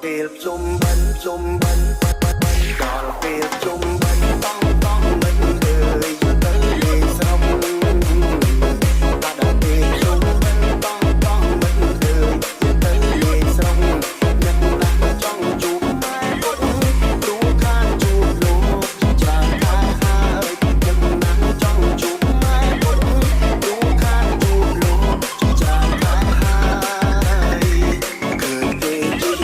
ពេលជុំបិណ្ឌជុំបិណ្ឌដល់ពេលជុំបិណ្ឌต้องមិនអើយទៅលេងស្រុកដល់ពេលជុំបិណ្ឌต้องមិនអើយទៅលេងស្រុកអ្នកណាចង់ជួបម៉ែពុតគ្រូខានជួបលោកច្រើនខែហើយអ្នកណាចង់ជួបម៉ែពុតគ្រូខានជួបលោកច្រើនខែហើយឃើញគេជិះ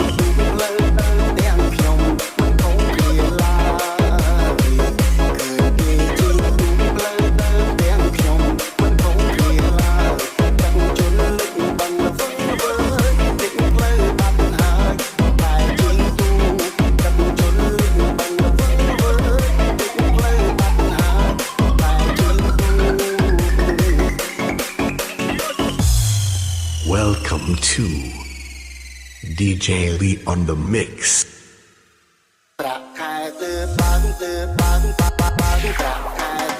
លើទៅទាំងខ្ញុំមិនគង់គ្រាឡើយឃើញគេជិះលើទៅទាំងខ្ញុំមិនគង់គ្រាឡើយទាំងជន់លឹកបានធ្វើតិចផ្លូវបាត់ហើយតែជិះទូទាំងជន់លឹកបានធ្វើតិចផ្លូវបាត់ហើយតែជិះទូ Welcome to DJ Lee on the mix. ប្រាក់ខែទើបបើប្រាក់ខែ